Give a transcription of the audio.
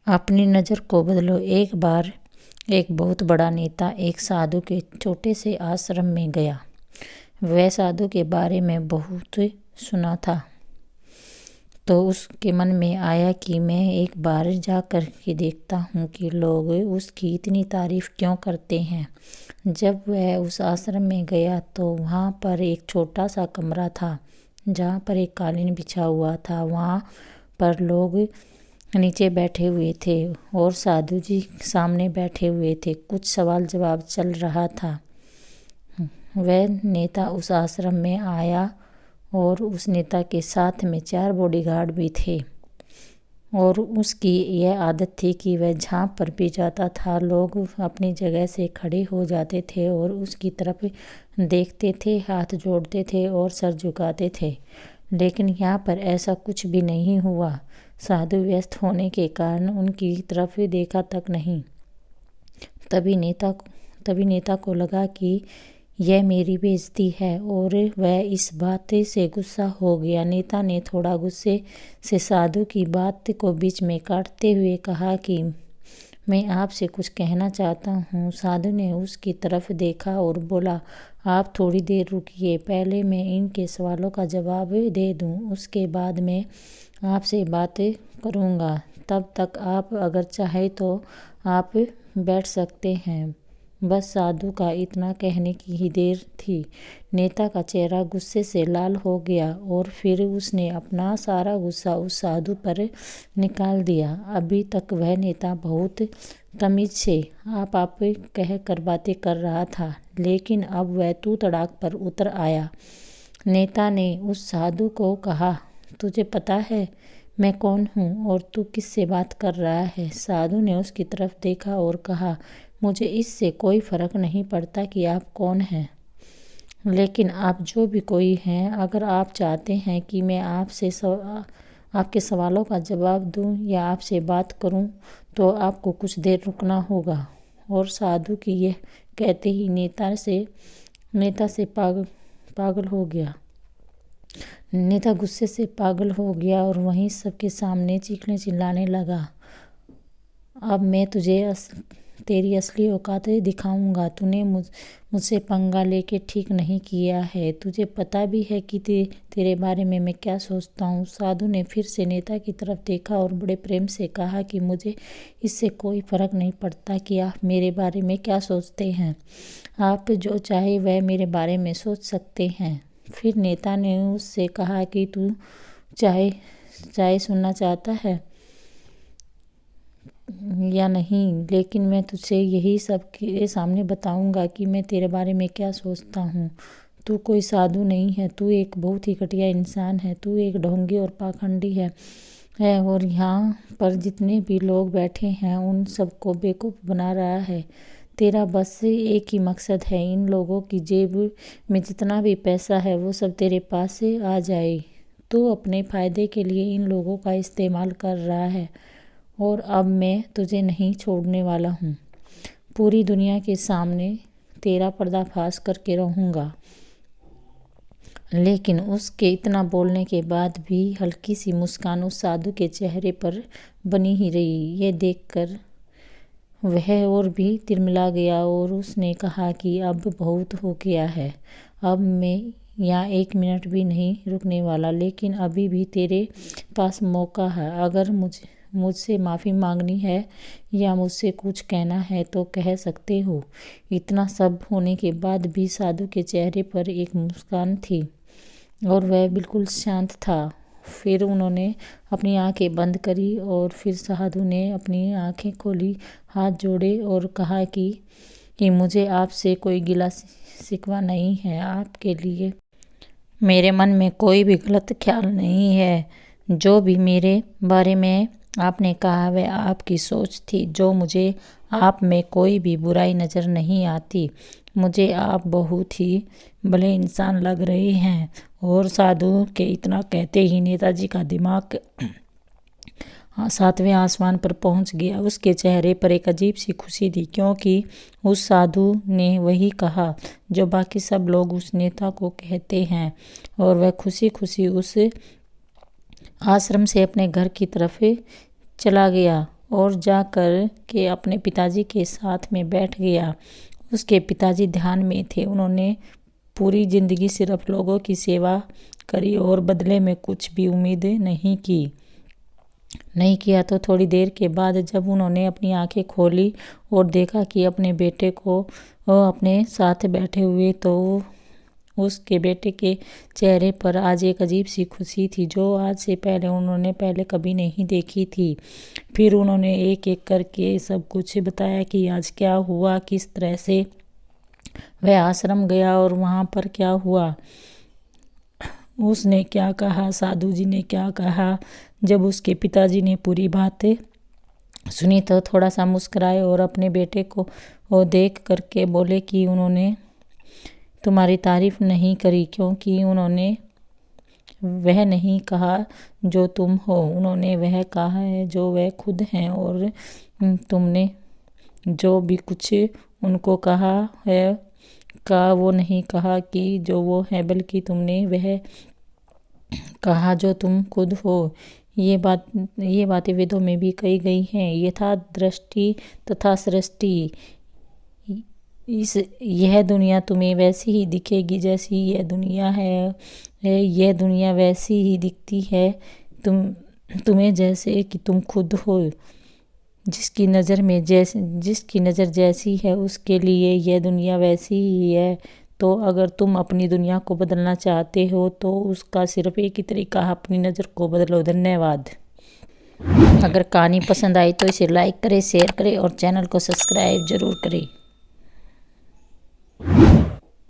अपनी नज़र को बदलो। एक बार एक बहुत बड़ा नेता एक साधु के छोटे से आश्रम में गया। वह साधु के बारे में बहुत सुना था, तो उसके मन में आया कि मैं एक बार जा कर के देखता हूँ कि लोग उसकी इतनी तारीफ क्यों करते हैं। जब वह उस आश्रम में गया तो वहाँ पर एक छोटा सा कमरा था, जहाँ पर एक कालीन बिछा हुआ था। वहाँ पर लोग नीचे बैठे हुए थे और साधु जी सामने बैठे हुए थे। कुछ सवाल जवाब चल रहा था। वह नेता उस आश्रम में आया और उस नेता के साथ में 4 बॉडीगार्ड भी थे। और उसकी यह आदत थी कि वह जहाँ पर भी जाता था लोग अपनी जगह से खड़े हो जाते थे और उसकी तरफ देखते थे, हाथ जोड़ते थे और सर झुकाते थे। लेकिन यहाँ पर ऐसा कुछ भी नहीं हुआ। साधु व्यस्त होने के कारण उनकी तरफ देखा तक नहीं। तभी नेता को लगा कि यह मेरी बेइज्जती है और वह इस बात से गुस्सा हो गया। नेता ने थोड़ा गुस्से से साधु की बात को बीच में काटते हुए कहा कि मैं आपसे कुछ कहना चाहता हूँ। साधु ने उसकी तरफ देखा और बोला, आप थोड़ी देर रुकिए, पहले मैं इनके सवालों का जवाब दे दूँ, उसके बाद मैं आपसे बात करूँगा। तब तक आप अगर चाहे तो आप बैठ सकते हैं। बस साधु का इतना कहने की ही देर थी। नेता का चेहरा गुस्से से लाल हो गया और फिर उसने अपना सारा गुस्सा उस साधु पर निकाल दिया। अभी तक वह नेता बहुत तमीज से आप कह कर बातें कर रहा था, लेकिन अब वह तू तड़ाक पर उतर आया। नेता ने उस साधु को कहा, तुझे पता है मैं कौन हूँ और तू किससे बात कर रहा है? साधु ने उसकी तरफ देखा और कहा, मुझे इससे कोई फ़र्क नहीं पड़ता कि आप कौन हैं, लेकिन आप जो भी कोई हैं, अगर आप चाहते हैं कि मैं आपके सवालों का जवाब दूं या आपसे बात करूं, तो आपको कुछ देर रुकना होगा। और साधु की यह कहते ही नेता से पागल हो गया। नेता गुस्से से पागल हो गया और वहीं सबके सामने चीखने चिल्लाने लगा, अब मैं तुझे तेरी असली औकात दिखाऊंगा। तूने मुझसे पंगा लेके ठीक नहीं किया है। तुझे पता भी है कि तेरे बारे में मैं क्या सोचता हूँ। साधु ने फिर से नेता की तरफ देखा और बड़े प्रेम से कहा कि मुझे इससे कोई फ़र्क नहीं पड़ता कि आप मेरे बारे में क्या सोचते हैं। आप जो चाहे वह मेरे बारे में सोच सकते हैं। फिर नेता ने उससे कहा कि तू चाय सुनना चाहता है या नहीं, लेकिन मैं तुझसे यही सब के सामने बताऊंगा कि मैं तेरे बारे में क्या सोचता हूँ। तू कोई साधु नहीं है, तू एक बहुत ही घटिया इंसान है। तू एक ढोंगी और पाखंडी है और यहाँ पर जितने भी लोग बैठे हैं उन सबको बेवकूफ़ बना रहा है। तेरा बस एक ही मकसद है, इन लोगों की जेब में जितना भी पैसा है वो सब तेरे पास से आ जाए। तू अपने फ़ायदे के लिए इन लोगों का इस्तेमाल कर रहा है और अब मैं तुझे नहीं छोड़ने वाला हूँ। पूरी दुनिया के सामने तेरा पर्दाफाश करके रहूँगा। लेकिन उसके इतना बोलने के बाद भी हल्की सी मुस्कान उस साधु के चेहरे पर बनी ही रही। ये देखकर वह और भी तिलमिला गया और उसने कहा कि अब बहुत हो गया है, अब मैं यहाँ 1 मिनट भी नहीं रुकने वाला। लेकिन अभी भी तेरे पास मौका है। अगर मुझसे माफ़ी मांगनी है या मुझसे कुछ कहना है तो कह सकते हो। इतना सब होने के बाद भी साधु के चेहरे पर एक मुस्कान थी और वह बिल्कुल शांत था। फिर उन्होंने अपनी आंखें बंद करी और फिर साधु ने अपनी आंखें खोली, हाथ जोड़े और कहा कि मुझे आपसे कोई गिला शिकवा नहीं है। आपके लिए मेरे मन में कोई भी गलत ख्याल नहीं है। जो भी मेरे बारे में आपने कहा वह आपकी सोच थी। जो मुझे आप में कोई भी बुराई नज़र नहीं आती। मुझे आप बहुत ही भले इंसान लग रहे हैं। और साधु के इतना कहते ही नेताजी का दिमाग 7वें आसमान पर पहुंच गया। उसके चेहरे पर एक अजीब सी खुशी थी, क्योंकि उस साधु ने वही कहा जो बाकी सब लोग उस नेता को कहते हैं। और वह खुशी खुशी उस आश्रम से अपने घर की तरफ चला गया और जाकर के अपने पिताजी के साथ में बैठ गया। उसके पिताजी ध्यान में थे। उन्होंने पूरी जिंदगी सिर्फ लोगों की सेवा करी और बदले में कुछ भी उम्मीद नहीं किया। तो थोड़ी देर के बाद जब उन्होंने अपनी आंखें खोली और देखा कि अपने बेटे को अपने साथ बैठे हुए, तो उसके बेटे के चेहरे पर आज एक अजीब सी खुशी थी जो आज से पहले उन्होंने कभी नहीं देखी थी। फिर उन्होंने एक एक करके सब कुछ बताया कि आज क्या हुआ, किस तरह से वह आश्रम गया और वहाँ पर क्या हुआ, उसने क्या कहा, साधु जी ने क्या कहा। जब उसके पिताजी ने पूरी बातें सुनी तो थोड़ा सा मुस्कुराए और अपने बेटे को वो देख करके बोले कि उन्होंने तुम्हारी तारीफ नहीं करी, क्योंकि उन्होंने वह नहीं कहा जो तुम हो, उन्होंने वह कहा है जो वह खुद हैं। और तुमने जो भी कुछ उनको कहा है वो नहीं कहा कि जो वो है, बल्कि तुमने वह कहा जो तुम खुद हो। ये बातें वेदों में भी कही गई हैं। यथा दृष्टि तथा सृष्टि। यह दुनिया तुम्हें वैसी ही दिखेगी जैसी यह दुनिया है। यह दुनिया वैसी ही दिखती है तुम्हें जैसे कि तुम खुद हो। जिसकी नज़र जैसी है उसके लिए यह दुनिया वैसी ही है। तो अगर तुम अपनी दुनिया को बदलना चाहते हो तो उसका सिर्फ एक ही तरीका है, अपनी नज़र को बदलो। धन्यवाद। अगर कहानी पसंद आई तो इसे लाइक करें, शेयर करें और चैनल को सब्सक्राइब जरूर करें।